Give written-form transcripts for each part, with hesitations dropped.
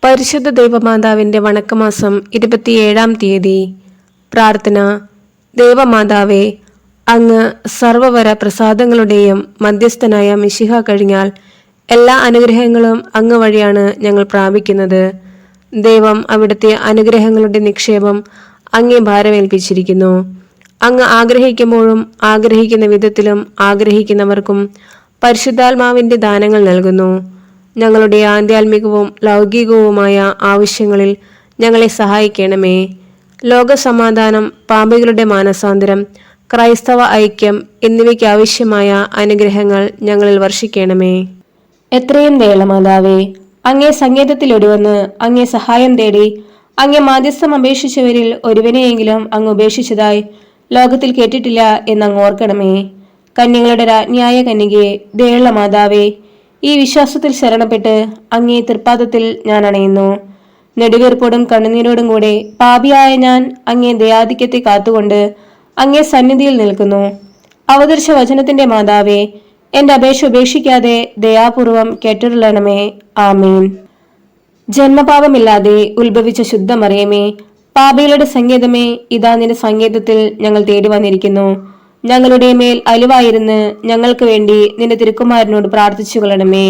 പരിശുദ്ധ ദൈവമാതാവിൻ്റെ വണക്കമാസം 27-ാം തീയതി. പ്രാർത്ഥന. ദൈവമാതാവേ, അങ്ങ് സർവവര പ്രസാദങ്ങളുടെയും മധ്യസ്ഥനായ മിശിഹ കഴിഞ്ഞാൽ എല്ലാ അനുഗ്രഹങ്ങളും അങ്ങ് വഴിയാണ് ഞങ്ങൾ പ്രാപിക്കുന്നത്. ദൈവം അവിടുത്തെ അനുഗ്രഹങ്ങളുടെ നിക്ഷേപം അങ്ങേ ഭാരമേൽപ്പിച്ചിരിക്കുന്നു. അങ്ങ് ആഗ്രഹിക്കുമ്പോഴും ആഗ്രഹിക്കുന്ന വിധത്തിലും ആഗ്രഹിക്കുന്നവർക്കും പരിശുദ്ധാത്മാവിൻ്റെ ദാനങ്ങൾ നൽകുന്നു. ഞങ്ങളുടെ ആധ്യാത്മികവും ലൗകികവുമായ ആവശ്യങ്ങളിൽ ഞങ്ങളെ സഹായിക്കണമേ. ലോകസമാധാനം, പാപികളുടെ മാനസാന്തരം, ക്രൈസ്തവ ഐക്യം എന്നിവയ്ക്ക് ആവശ്യമായ അനുഗ്രഹങ്ങൾ ഞങ്ങളിൽ വർഷിക്കണമേ. എത്രയും ദയാളമാതാവേ, അങ്ങേ സങ്കേതത്തിലൊരുവന്ന് അങ്ങേ സഹായം തേടി അങ്ങേ മാധ്യസ്ഥം അപേക്ഷിച്ചവരിൽ ഒരുവനെയെങ്കിലും അങ്ങ് ഉപേക്ഷിച്ചതായി ലോകത്തിൽ കേട്ടിട്ടില്ല എന്നങ്ങ് ഓർക്കണമേ. കന്യകളുടെ രാജ്ഞിയായ കന്യകയെ, ദയാളമാതാവേ, ഈ വിശ്വാസത്തിൽ ശരണപ്പെട്ട് അങ്ങേ തൃപ്പാദത്തിൽ ഞാൻ അണയുന്നു. നെടുവീർപ്പോടും കണ്ണുനീരോടും കൂടെ പാപിയായ ഞാൻ അങ്ങേ ദയാധിക്യത്തെ കാത്തുകൊണ്ട് അങ്ങേ സന്നിധിയിൽ നിൽക്കുന്നു. അവതരിച്ച വചനത്തിന്റെ മാതാവേ, എന്റെ അപേക്ഷ ഉപേക്ഷിക്കാതെ ദയാപൂർവം കേട്ടുള്ളണമേ. ആമീൻ. ജന്മപാപമില്ലാതെ ഉത്ഭവിച്ച ശുദ്ധമറിയമേ, പാപികളുടെ സങ്കേതമേ, ഇതാ നിന്റെ സങ്കേതത്തിൽ ഞങ്ങൾ തേടി വന്നിരിക്കുന്നു. ഞങ്ങളുടെ മേൽ അലിവായിരുന്ന് ഞങ്ങൾക്ക് വേണ്ടി നിന്റെ തിരുക്കുമാരനോട് പ്രാർത്ഥിച്ചു കൊള്ളണമേ.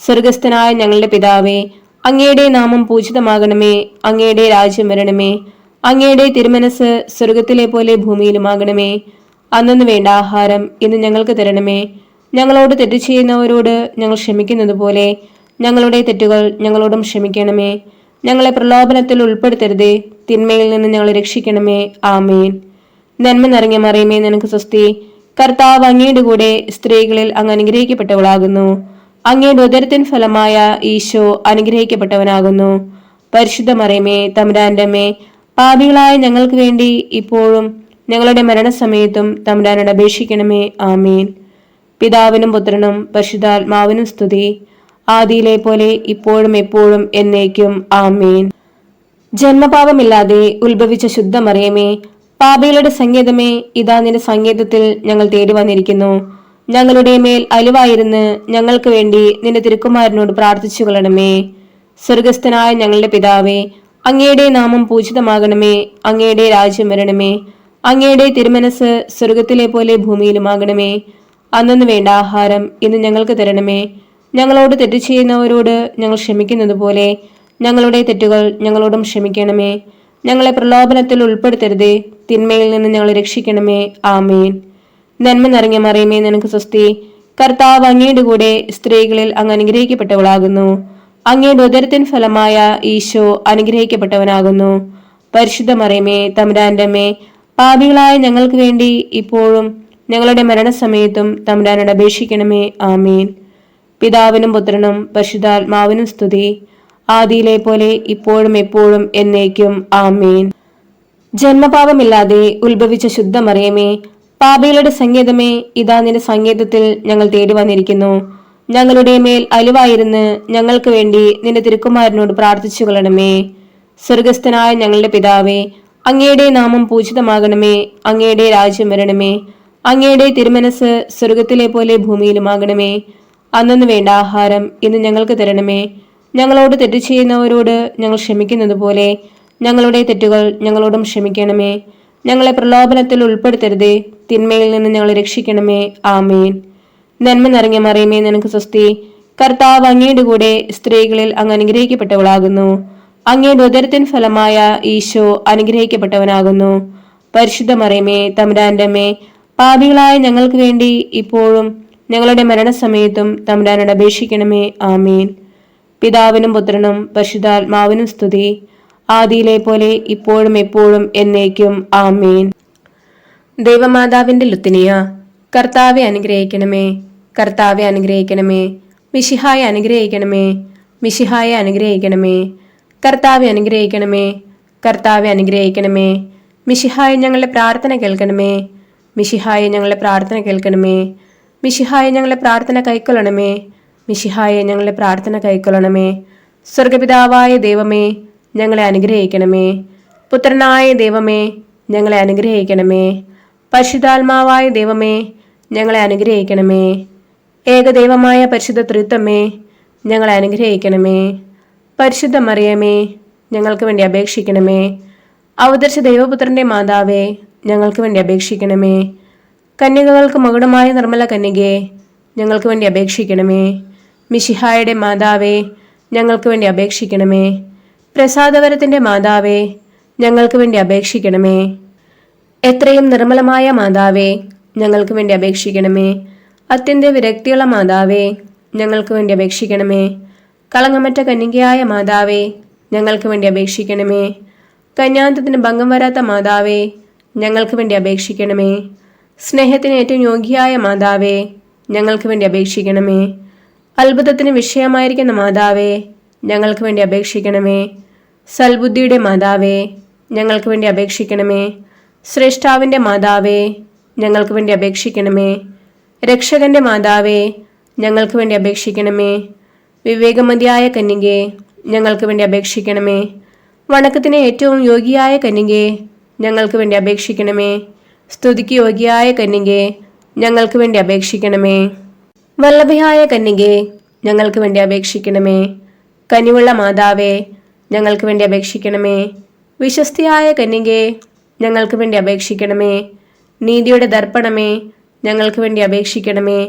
സ്വർഗസ്ഥനായ ഞങ്ങളുടെ പിതാവേ, അങ്ങയുടെ നാമം പൂജിതമാകണമേ. അങ്ങയുടെ രാജ്യം വരണമേ. അങ്ങയുടെ തിരുമനസ് സ്വർഗത്തിലെ പോലെ ഭൂമിയിലുമാകണമേ. അന്നു വേണ്ട ആഹാരം ഇന്ന് ഞങ്ങൾക്ക് തരണമേ. ഞങ്ങളോട് തെറ്റ് ചെയ്യുന്നവരോട് ഞങ്ങൾ ക്ഷമിക്കുന്നത് പോലെ ഞങ്ങളുടെ തെറ്റുകൾ ഞങ്ങളോടും ക്ഷമിക്കണമേ. ഞങ്ങളെ പ്രലോഭനത്തിൽ ഉൾപ്പെടുത്തരുതേ, തിന്മയിൽ നിന്ന് ഞങ്ങളെ രക്ഷിക്കണമേ. ആമേൻ. നന്മ നിറഞ്ഞ മറിയമേ, നിനക്ക് സ്വസ്തി. കർത്താവ് അങ്ങയുടെ കൂടെ സ്ത്രീകളിൽ അങ്ങ് അനുഗ്രഹിക്കപ്പെട്ടവളാകുന്നു. അങ്ങയുടെ ഉദരത്തിൻ ഫലമായ ഈശോ അനുഗ്രഹിക്കപ്പെട്ടവനാകുന്നു. പരിശുദ്ധ മറിയമേ, തമ്പുരാന്റെ അമ്മേ, പാപികളായ ഞങ്ങൾക്ക് വേണ്ടി ഇപ്പോഴും ഞങ്ങളുടെ മരണസമയത്തും തമ്പുരാനോട് അപേക്ഷിക്കണമേ. ആമീൻ. പിതാവിനും പുത്രനും പരിശുദ്ധാത്മാവിനും സ്തുതി, ആദിയിലെ പോലെ ഇപ്പോഴും എപ്പോഴും എന്നേക്കും. ആമീൻ. ജന്മപാപമില്ലാതെ ഉത്ഭവിച്ച ശുദ്ധ മറിയമേ, പാപികളുടെ സങ്കേതമേ, ഇതാ നിന്റെ സങ്കേതത്തിൽ ഞങ്ങൾ തേടി വന്നിരിക്കുന്നു. ഞങ്ങളുടെ മേൽ അലിവായിരുന്ന് ഞങ്ങൾക്ക് വേണ്ടി നിന്റെ തിരുക്കുമാരനോട് പ്രാർത്ഥിച്ചു കൊള്ളണമേ. സ്വർഗസ്ഥനായ ഞങ്ങളുടെ പിതാവേ, അങ്ങയുടെ നാമം പൂജിതമാകണമേ. അങ്ങയുടെ രാജ്യം വരണമേ. അങ്ങയുടെ തിരുമനസ് സ്വർഗത്തിലെ പോലെ ഭൂമിയിലുമാകണമേ. അന്നു വേണ്ട ആഹാരം ഇന്ന് ഞങ്ങൾക്ക് തരണമേ. ഞങ്ങളോട് തെറ്റ് ചെയ്യുന്നവരോട് ഞങ്ങൾ ക്ഷമിക്കുന്നത് പോലെ ഞങ്ങളുടെ തെറ്റുകൾ ഞങ്ങളോടും ക്ഷമിക്കണമേ. ഞങ്ങളെ പ്രലോഭനത്തിൽ ഉൾപ്പെടുത്തരുതേ, തിന്മയിൽ നിന്ന് ഞങ്ങളെ രക്ഷിക്കണമേ. ആമീൻ. നന്മ നിറഞ്ഞ മറിയമേ, നിനക്ക് സ്വസ്തി. കർത്താവ് അങ്ങയുടെ കൂടെ സ്ത്രീകളിൽ അങ്ങ് അനുഗ്രഹിക്കപ്പെട്ടവളാകുന്നു. അങ്ങയുടെ ഉദരത്തിൻ ഫലമായ ഈശോ അനുഗ്രഹിക്കപ്പെട്ടവനാകുന്നു. പരിശുദ്ധ മറിയമേ, തമ്പുരാന്റെ അമ്മേ, പാപികളായ ഞങ്ങൾക്ക് വേണ്ടി ഇപ്പോഴും ഞങ്ങളുടെ മരണസമയത്തും തമ്പുരാനോട് അപേക്ഷിക്കണമേ. ആമീൻ. പിതാവിനും പുത്രനും പരിശുദ്ധാത്മാവിനും സ്തുതി, ആദിയിലെ പോലെ ഇപ്പോഴും എപ്പോഴും എന്നേക്കും. ആമീൻ. ജന്മപാപമില്ലാതെ ഉത്ഭവിച്ച ശുദ്ധ മറിയമേ, പാപികളുടെ സങ്കേതമേ, ഇതാ നിന്റെ സങ്കേതത്തിൽ ഞങ്ങൾ തേടി വന്നിരിക്കുന്നു. ഞങ്ങളുടെ മേൽ അലിവായിരുന്ന് ഞങ്ങൾക്ക് വേണ്ടി നിന്റെ തിരുക്കുമാരനോട് പ്രാർത്ഥിച്ചു കൊള്ളണമേ. സ്വർഗസ്ഥനായ ഞങ്ങളുടെ പിതാവേ, അങ്ങയുടെ നാമം പൂജിതമാകണമേ. അങ്ങയുടെ രാജ്യം വരണമേ. അങ്ങയുടെ തിരുമനസ് സ്വർഗത്തിലെ പോലെ ഭൂമിയിലുമാകണമേ. അന്നു വേണ്ട ആഹാരം ഇന്ന് ഞങ്ങൾക്ക് തരണമേ. ഞങ്ങളോട് തെറ്റ് ചെയ്യുന്നവരോട് ഞങ്ങൾ ക്ഷമിക്കുന്നത് പോലെ ഞങ്ങളുടെ തെറ്റുകൾ ഞങ്ങളോടും ക്ഷമിക്കണമേ. ഞങ്ങളെ പ്രലോഭനത്തിൽ ഉൾപ്പെടുത്തരുതേ, തിന്മയിൽ നിന്ന് ഞങ്ങളെ രക്ഷിക്കണമേ. ആമേൻ. നന്മ നിറഞ്ഞ മറിയമേ, നിനക്ക് സ്വസ്തി. കർത്താവ് അങ്ങയുടെ കൂടെ സ്ത്രീകളിൽ അങ്ങ് അനുഗ്രഹിക്കപ്പെട്ടവളാകുന്നു. അങ്ങയുടെ ഉദരത്തിൻ ഫലമായ ഈശോ അനുഗ്രഹിക്കപ്പെട്ടവനാകുന്നു. പരിശുദ്ധ മറിയമേ, തമ്പുരാന്റെ അമ്മേ, പാപികളായ ഞങ്ങൾക്ക് വേണ്ടി ഇപ്പോഴും ഞങ്ങളുടെ മരണസമയത്തും തമ്പുരാനോട് അപേക്ഷിക്കണമേ. ആമീൻ. പിതാവിനും പുത്രനും പരിശുദ്ധാത്മാവിനും സ്തുതി, ആദിയിലെ പോലെ ഇപ്പോഴും എപ്പോഴും എന്നേക്കും. ആമീൻ. ദൈവമാതാവിന്റെ ലുത്തിനിയ. കർത്താവെ അനുഗ്രഹിക്കണമേ. കർത്താവെ അനുഗ്രഹിക്കണമേ. മിശിഹായെ അനുഗ്രഹിക്കണമേ. മിശിഹായെ അനുഗ്രഹിക്കണമേ. കർത്താവെ അനുഗ്രഹിക്കണമേ. കർത്താവെ അനുഗ്രഹിക്കണമേ. മിശിഹായെ ഞങ്ങളുടെ പ്രാർത്ഥന കേൾക്കണമേ. മിശിഹായെ ഞങ്ങളുടെ പ്രാർത്ഥന കേൾക്കണമേ. മിശിഹായെ ഞങ്ങളുടെ പ്രാർത്ഥന കൈക്കൊള്ളണമേ. മിശിഹായെ ഞങ്ങളുടെ പ്രാർത്ഥന കൈക്കൊള്ളണമേ. സ്വർഗപിതാവായ ദൈവമേ, ഞങ്ങളെ അനുഗ്രഹിക്കണമേ. പുത്രനായ ദൈവമേ, ഞങ്ങളെ അനുഗ്രഹിക്കണമേ. പരിശുദ്ധാത്മാവായ ദൈവമേ, ഞങ്ങളെ അനുഗ്രഹിക്കണമേ. ഏകദൈവമായ പരിശുദ്ധ ത്രിത്വമേ, ഞങ്ങളെ അനുഗ്രഹിക്കണമേ. പരിശുദ്ധ മറിയമേ, ഞങ്ങൾക്ക് വേണ്ടി അപേക്ഷിക്കണമേ. അവതരിച്ച ദൈവപുത്രന്റെ മാതാവേ, ഞങ്ങൾക്ക് വേണ്ടി അപേക്ഷിക്കണമേ. കന്യകകൾക്ക് മകുടമായ നിർമ്മല കന്യകേ, ഞങ്ങൾക്ക് വേണ്ടി അപേക്ഷിക്കണമേ. മിശിഹായുടെ മാതാവേ, ഞങ്ങൾക്ക് വേണ്ടി അപേക്ഷിക്കണമേ. പ്രസാദവരത്തിന്റെ മാതാവേ, ഞങ്ങൾക്ക് വേണ്ടി അപേക്ഷിക്കണമേ. എത്രയും നിർമ്മലമായ മാതാവേ, ഞങ്ങൾക്ക് വേണ്ടി അപേക്ഷിക്കണമേ. അത്യന്ത വിരക്തിയുള്ള മാതാവേ, ഞങ്ങൾക്ക് വേണ്ടി അപേക്ഷിക്കണമേ. കളങ്കമറ്റ കന്യകയായ മാതാവേ, ഞങ്ങൾക്ക് വേണ്ടി അപേക്ഷിക്കണമേ. കന്യാന്തത്തിന് ഭംഗം വരാത്ത മാതാവേ, ഞങ്ങൾക്ക് വേണ്ടി അപേക്ഷിക്കണമേ. സ്നേഹത്തിന് ഏറ്റവും യോഗ്യയായ മാതാവേ, ഞങ്ങൾക്ക് വേണ്ടി അപേക്ഷിക്കണമേ. അത്ഭുതത്തിന് വിഷയമായിരിക്കുന്ന മാതാവേ, ഞങ്ങൾക്ക് വേണ്ടി അപേക്ഷിക്കണമേ. സൽബുദ്ധിയുടെ മാതാവേ, ഞങ്ങൾക്ക് വേണ്ടി അപേക്ഷിക്കണമേ. ശ്രേഷ്ഠാവിൻ്റെ മാതാവേ, ഞങ്ങൾക്ക് വേണ്ടി അപേക്ഷിക്കണമേ. രക്ഷകന്റെ മാതാവേ, ഞങ്ങൾക്ക് വേണ്ടി അപേക്ഷിക്കണമേ. വിവേകമതിയായ കന്യകേ, ഞങ്ങൾക്ക് വേണ്ടി അപേക്ഷിക്കണമേ. വണക്കത്തിന് ഏറ്റവും യോഗ്യയായ കന്യകേ, ഞങ്ങൾക്ക് വേണ്ടി അപേക്ഷിക്കണമേ. സ്തുതിക്ക് യോഗ്യയായ കന്യകേ, ഞങ്ങൾക്ക് വേണ്ടി അപേക്ഷിക്കണമേ. വല്ലഭയായ കന്യകേ, ഞങ്ങൾക്ക് വേണ്ടി അപേക്ഷിക്കണമേ. കനിവുള്ള മാതാവേ, ഞങ്ങൾക്ക് വേണ്ടി അപേക്ഷിക്കണമേ. വിശ്വസ്തയായ കന്യകേ, ഞങ്ങൾക്ക് വേണ്ടി അപേക്ഷിക്കണമേ. നീതിയുടെ ദർപ്പണമേ, ഞങ്ങൾക്ക് വേണ്ടി അപേക്ഷിക്കണമേ.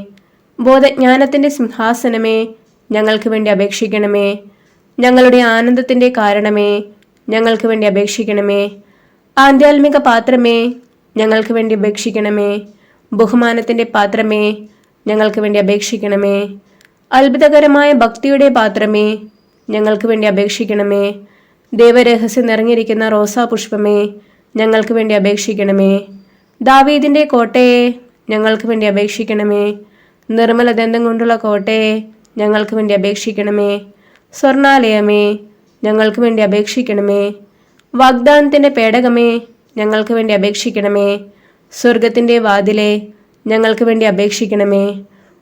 ബോധജ്ഞാനത്തിൻ്റെ സിംഹാസനമേ, ഞങ്ങൾക്ക് വേണ്ടി അപേക്ഷിക്കണമേ. ഞങ്ങളുടെ ആനന്ദത്തിൻ്റെ കാരണമേ, ഞങ്ങൾക്ക് വേണ്ടി അപേക്ഷിക്കണമേ. ആധ്യാത്മിക പാത്രമേ, ഞങ്ങൾക്ക് വേണ്ടി അപേക്ഷിക്കണമേ. ബഹുമാനത്തിൻ്റെ പാത്രമേ, ഞങ്ങൾക്ക് വേണ്ടി അപേക്ഷിക്കണമേ. അത്ഭുതകരമായ ഭക്തിയുടെ പാത്രമേ, ഞങ്ങൾക്ക് വേണ്ടി അപേക്ഷിക്കണമേ. ദൈവരഹസ്യം നിറഞ്ഞിരിക്കുന്ന റോസാപുഷ്പമേ, ഞങ്ങൾക്ക് വേണ്ടി അപേക്ഷിക്കണമേ. ദാവീദിൻ്റെ കോട്ടയെ, ഞങ്ങൾക്ക് വേണ്ടി അപേക്ഷിക്കണമേ. നിർമ്മല ദന്തം കൊണ്ടുള്ള കോട്ടയെ, ഞങ്ങൾക്ക് വേണ്ടി അപേക്ഷിക്കണമേ. സ്വർണാലയമേ, ഞങ്ങൾക്ക് വേണ്ടി അപേക്ഷിക്കണമേ. വാഗ്ദാനത്തിൻ്റെ പേടകമേ, ഞങ്ങൾക്ക് വേണ്ടി അപേക്ഷിക്കണമേ. സ്വർഗത്തിൻ്റെ വാതിലെ, ഞങ്ങൾക്ക് വേണ്ടി അപേക്ഷിക്കണമേ.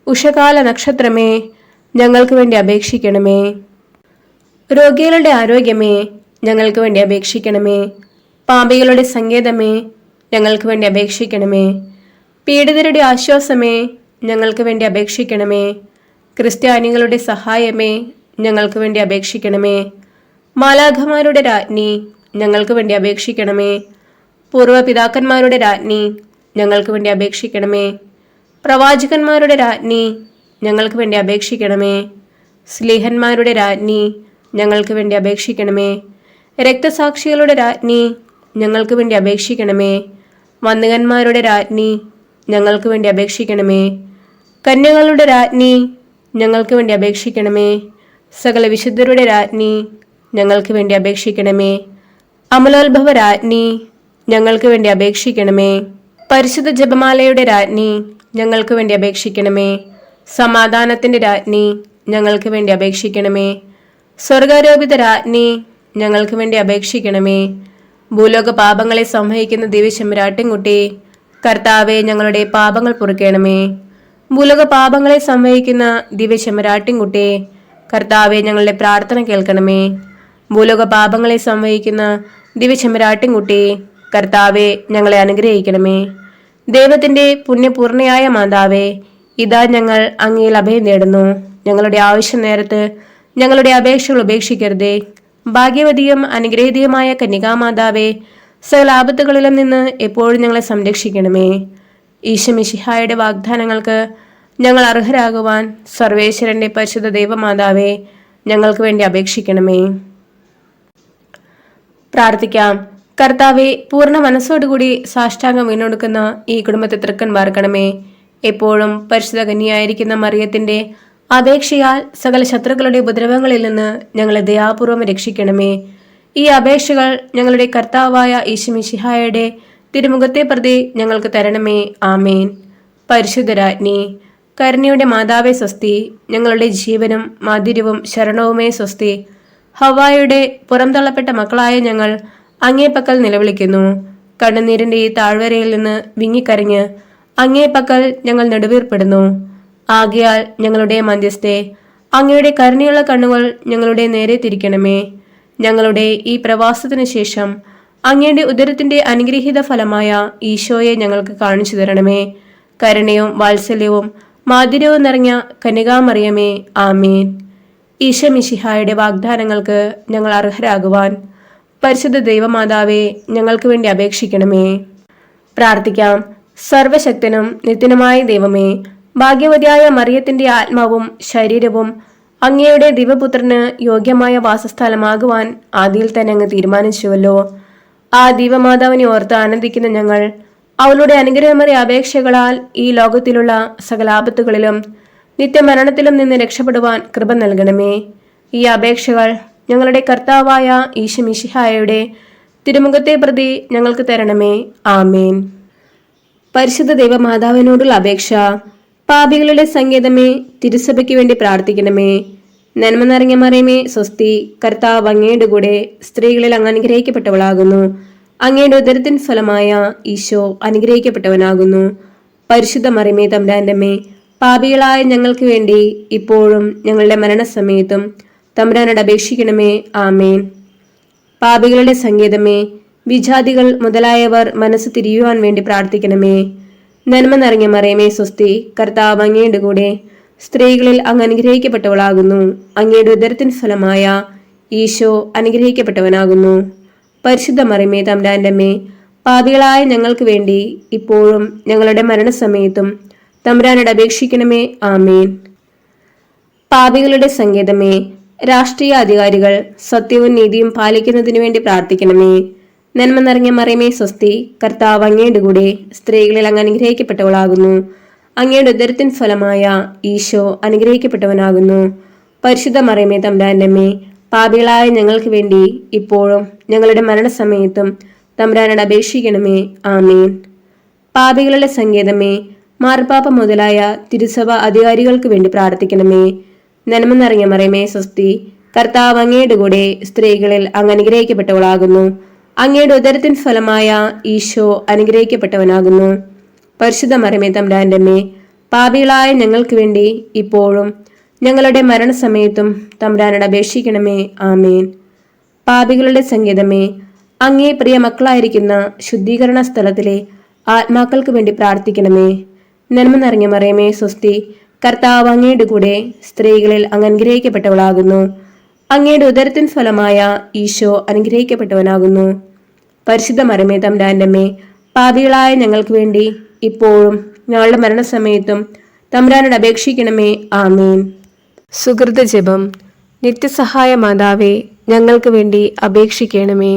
ഉഷകാല നക്ഷത്രമേ, ഞങ്ങൾക്ക് വേണ്ടി അപേക്ഷിക്കണമേ. രോഗികളുടെ ആരോഗ്യമേ, ഞങ്ങൾക്ക് വേണ്ടി അപേക്ഷിക്കണമേ. പാപികളുടെ സങ്കേതമേ, ഞങ്ങൾക്ക് വേണ്ടി അപേക്ഷിക്കണമേ. പീഡിതരുടെ ആശ്വാസമേ, ഞങ്ങൾക്ക് വേണ്ടി അപേക്ഷിക്കണമേ. ക്രിസ്ത്യാനികളുടെ സഹായമേ, ഞങ്ങൾക്ക് വേണ്ടി അപേക്ഷിക്കണമേ. മാലാഖമാരുടെ രാജ്ഞി, ഞങ്ങൾക്ക് വേണ്ടി അപേക്ഷിക്കണമേ. പൂർവ്വപിതാക്കന്മാരുടെ രാജ്ഞി, ഞങ്ങൾക്ക് വേണ്ടി അപേക്ഷിക്കണമേ. പ്രവാചകന്മാരുടെ രാജ്ഞി, ഞങ്ങൾക്ക് വേണ്ടി അപേക്ഷിക്കണമേ. സ്ലീഹന്മാരുടെ രാജ്ഞി, ഞങ്ങൾക്ക് വേണ്ടി അപേക്ഷിക്കണമേ. രക്തസാക്ഷികളുടെ രാജ്ഞി, ഞങ്ങൾക്ക് വേണ്ടി അപേക്ഷിക്കണമേ. വന്ദകന്മാരുടെ രാജ്ഞി, ഞങ്ങൾക്ക് വേണ്ടി അപേക്ഷിക്കണമേ. കന്യകളുടെ രാജ്ഞി, ഞങ്ങൾക്ക് വേണ്ടി അപേക്ഷിക്കണമേ. സകല വിശുദ്ധരുടെ രാജ്ഞി, ഞങ്ങൾക്ക് വേണ്ടി അപേക്ഷിക്കണമേ. അമലോത്ഭവ രാജ്ഞി, ഞങ്ങൾക്ക് വേണ്ടി അപേക്ഷിക്കണമേ. പരിശുദ്ധ ജപമാലയുടെ രാജ്ഞി, ഞങ്ങൾക്ക് വേണ്ടി അപേക്ഷിക്കണമേ. സമാധാനത്തിൻ്റെ രാജ്ഞി, ഞങ്ങൾക്ക് വേണ്ടി അപേക്ഷിക്കണമേ. സ്വർഗാരോപിത രാജ്ഞി, ഞങ്ങൾക്ക് വേണ്ടി അപേക്ഷിക്കണമേ. ഭൂലോക പാപങ്ങളെ സംവഹിക്കുന്ന ദിവ്യശമ്പരാട്ടിൻകുട്ടി, കർത്താവെ, ഞങ്ങളുടെ പാപങ്ങൾ പൊറുക്കണമേ. ഭൂലോക പാപങ്ങളെ സംവഹിക്കുന്ന ദിവ്യശമ്പരാട്ടിൻകുട്ടി, കർത്താവെ, ഞങ്ങളുടെ പ്രാർത്ഥന കേൾക്കണമേ. ഭൂലോക പാപങ്ങളെ സംവഹിക്കുന്ന ദിവ്യശമ്പരാട്ടിൻകുട്ടി, കർത്താവെ, ഞങ്ങളെ അനുഗ്രഹിക്കണമേ. ദൈവത്തിൻ്റെ പുണ്യപൂർണയായ മാതാവേ, ഇതാ ഞങ്ങൾ അങ്ങയിൽ അഭയം നേടുന്നു. ഞങ്ങളുടെ ആവശ്യ നേരത്ത് ഞങ്ങളുടെ അപേക്ഷകൾ ഉപേക്ഷിക്കരുതേ. ഭാഗ്യവതിയും അനുഗ്രഹീതയുമായ കന്യകാമാതാവേ, സകല ആപത്തുകളിലും നിന്ന് എപ്പോഴും ഞങ്ങളെ സംരക്ഷിക്കണമേ. ഈശോമിശിഹായുടെ വാഗ്ദാനങ്ങൾക്ക് ഞങ്ങൾ അർഹരാകുവാൻ സർവേശ്വരന്റെ പരിശുദ്ധ ദൈവമാതാവേ, ഞങ്ങൾക്ക് വേണ്ടി അപേക്ഷിക്കണമേ. പ്രാർത്ഥിക്കാം. കർത്താവെ, പൂർണ്ണ മനസ്സോടുകൂടി സാഷ്ടാംഗം വീണൊടുക്കുന്ന ഈ കുടുംബത്തെ തൃക്കൻ വാർക്കണമേ. എപ്പോഴും പരിശുദ്ധ കന്യയായിരിക്കുന്ന മറിയത്തിന്റെ അപേക്ഷയാൽ സകല ശത്രുക്കളുടെ ഉപദ്രവങ്ങളിൽ നിന്ന് ഞങ്ങളെ ദയാപൂർവം രക്ഷിക്കണമേ. ഈ അപേക്ഷകൾ ഞങ്ങളുടെ കർത്താവായ ഈശോമിശിഹായുടെ തിരുമുഖത്തെ പ്രതി ഞങ്ങൾക്ക് തരണമേ. ആമേൻ. പരിശുദ്ധരാജ്ഞി, കരുണയുടെ മാതാവേ സ്വസ്തി. ഞങ്ങളുടെ ജീവനും മാധുര്യവും ശരണവുമേ സ്വസ്തി. ഹവ്വായുടെ പുറംതള്ളപ്പെട്ട മക്കളായ ഞങ്ങൾ അങ്ങേപ്പക്കൽ നിലവിളിക്കുന്നു. കണ്ണുനീരിന്റെ ഈ താഴ്വരയിൽ നിന്ന് വിങ്ങിക്കരഞ്ഞ് അങ്ങേപ്പക്കൽ ഞങ്ങൾ നെടുവീർപ്പെടുന്നു. ആകയാൽ ഞങ്ങളുടെ മധ്യസ്ഥെ, അങ്ങയുടെ കരുണയുള്ള കണ്ണുകൾ ഞങ്ങളുടെ നേരെ തിരിക്കണമേ. ഞങ്ങളുടെ ഈ പ്രവാസത്തിനു ശേഷം അങ്ങയുടെ ഉദരത്തിന്റെ അനുഗ്രഹീത ഫലമായ ഈശോയെ ഞങ്ങൾക്ക് കാണിച്ചു തരണമേ. കരുണയും വാത്സല്യവും മാധുര്യവും നിറഞ്ഞ കന്യകാമറിയമേ, ആമേൻ. ഈശോ മിശിഹായുടെ വാഗ്ദാനങ്ങൾക്ക് ഞങ്ങൾ അർഹരാകുവാൻ പരിശുദ്ധ ദൈവമാതാവേ, ഞങ്ങൾക്ക് വേണ്ടി അപേക്ഷിക്കണമേ. പ്രാർത്ഥിക്കാം. സർവശക്തനും നിത്യനുമായ ദൈവമേ, ഭാഗ്യവതിയായ മറിയത്തിന്റെ ആത്മാവും ശരീരവും അങ്ങയുടെ ദിവപുത്രന് യോഗ്യമായ വാസസ്ഥലമാകുവാൻ ആദിയിൽ തന്നെ അങ്ങ് തീരുമാനിച്ചുവല്ലോ. ആ ദൈവമാതാവിനെ ഓർത്ത് ആനന്ദിക്കുന്ന ഞങ്ങൾ അവളുടെ അനുഗ്രഹമേറിയ അപേക്ഷകളാൽ ഈ ലോകത്തിലുള്ള സകല ആപത്തുകളിലും നിത്യമരണത്തിലും നിന്ന് രക്ഷപ്പെടുവാൻ കൃപ നൽകണമേ. ഈ അപേക്ഷകൾ ഞങ്ങളുടെ കർത്താവായ ഈശോ മിശിഹായുടെ തിരുമുഖത്തെ പ്രതി ഞങ്ങൾക്ക് തരണമേ. ആമേൻ. പരിശുദ്ധ ദൈവമാതാവിനോടുള്ള അപേക്ഷ. പാപികളുടെ സങ്കേതമേ, തിരുസഭയ്ക്ക് വേണ്ടി പ്രാർത്ഥിക്കണമേ. നന്മ നിറഞ്ഞ മറിയമേ, സ്വസ്തി. കർത്താവ് അങ്ങയുടെ കൂടെ സ്ത്രീകളിൽ അങ്ങ് അനുഗ്രഹിക്കപ്പെട്ടവളാകുന്നു. അങ്ങയുടെ ഉദരത്തിൻ ഫലമായ ഈശോ അനുഗ്രഹിക്കപ്പെട്ടവനാകുന്നു. പരിശുദ്ധ മറിയമേ, തമ്പുരാന്റെ അമ്മേ, പാപികളായ ഞങ്ങൾക്ക് വേണ്ടി ഇപ്പോഴും ഞങ്ങളുടെ മരണസമയത്തും തമ്പുരാനോട് അപേക്ഷിക്കണമേ. ആമേൻ. പാപികളുടെ സങ്കേതമേ, വിജാതികൾ മുതലായവർ മനസ്സ് തിരിയുവാൻ വേണ്ടി പ്രാർത്ഥിക്കണമേ. നന്മ നിറഞ്ഞ മറിയമേ, സ്വസ്തി. കർത്താവ് അങ്ങയുടെ കൂടെ സ്ത്രീകളിൽ അങ്ങ് അനുഗ്രഹിക്കപ്പെട്ടവളാകുന്നു. അങ്ങയുടെ ഉദരത്തിൻ ഫലമായ ഈശോ അനുഗ്രഹിക്കപ്പെട്ടവനാകുന്നു. പരിശുദ്ധ മറിയമേ, തമ്പുരാന്റെ അമ്മേ, പാപികളായ ഞങ്ങൾക്ക് വേണ്ടി ഇപ്പോഴും ഞങ്ങളുടെ മരണസമയത്തും തമ്പുരാനോട് അപേക്ഷിക്കണമേ. ആമേൻ. പാപികളുടെ സങ്കേതമേ, രാഷ്ട്രീയ അധികാരികൾ സത്യവും നീതിയും പാലിക്കുന്നതിനു വേണ്ടി പ്രാർത്ഥിക്കണമേ. നന്മ നിറഞ്ഞ മറിയമേ, സ്വസ്തി. കർത്താവ് അങ്ങയുടെ കൂടെ സ്ത്രീകളിൽ അങ്ങ് അനുഗ്രഹിക്കപ്പെട്ടവളാകുന്നു. അങ്ങയുടെ ഉദരത്തിൻ ഫലമായ ഈശോ അനുഗ്രഹിക്കപ്പെട്ടവനാകുന്നു. പരിശുദ്ധ മറിയമേ, തമ്പുരാന്റെ അമ്മേ, പാപികളായ ഞങ്ങൾക്ക് വേണ്ടി ഇപ്പോഴും ഞങ്ങളുടെ മരണസമയത്തും തമ്പുരാനോട് അപേക്ഷിക്കണമേ. ആമേൻ. പാപികളുടെ സങ്കേതമേ, മാർപ്പാപ്പ മുതലായ തിരുസഭ അധികാരികൾക്ക് വേണ്ടി പ്രാർത്ഥിക്കണമേ. നന്മ നിറഞ്ഞ മറിയമേ, സ്വസ്തി. കർത്താവ് അങ്ങയുടെ കൂടെ സ്ത്രീകളിൽ അങ്ങ് അനുഗ്രഹിക്കപ്പെട്ടവളാകുന്നു. അങ്ങയുടെ ഉദരത്തിൻ ഫലമായ ഈശോ അനുഗ്രഹിക്കപ്പെട്ടവനാകുന്നു. പരിശുദ്ധ മറിയമേ, തമ്പുരാന്റെ അമ്മേ, പാപികളായ ഞങ്ങൾക്ക് വേണ്ടി ഇപ്പോഴും ഞങ്ങളുടെ മരണസമയത്തും തമ്പുരാനോട് അപേക്ഷിക്കണമേ. ആമേൻ. പാപികളുടെ സങ്കേതമേ, അങ്ങേ പ്രിയ മക്കളായിരിക്കുന്ന ശുദ്ധീകരണ സ്ഥലത്തിലെ ആത്മാക്കൾക്ക് വേണ്ടി പ്രാർത്ഥിക്കണമേ. നന്മ നിറഞ്ഞ മറിയമേ, സ്വസ്തി. കർത്താവ് അങ്ങയുടെ കൂടെ സ്ത്രീകളിൽ അങ്ങ് അനുഗ്രഹിക്കപ്പെട്ടവളാകുന്നു. അങ്ങയുടെ ഉദരത്തിൻ ഫലമായ ഈശോ അനുഗ്രഹിക്കപ്പെട്ടവനാകുന്നു. പരിശുദ്ധ മറിയമേ, തമ്പുരാന്റെ അമ്മേ, പാപികളായ ഞങ്ങൾക്ക് വേണ്ടി ഇപ്പോഴും ഞങ്ങളുടെ മരണസമയത്തും തമ്പുരാനോട് അപേക്ഷിക്കണമേ. ആമേൻ. സുഹൃത ജപം. നിത്യസഹായ മാതാവേ, ഞങ്ങൾക്ക് വേണ്ടി അപേക്ഷിക്കണമേ.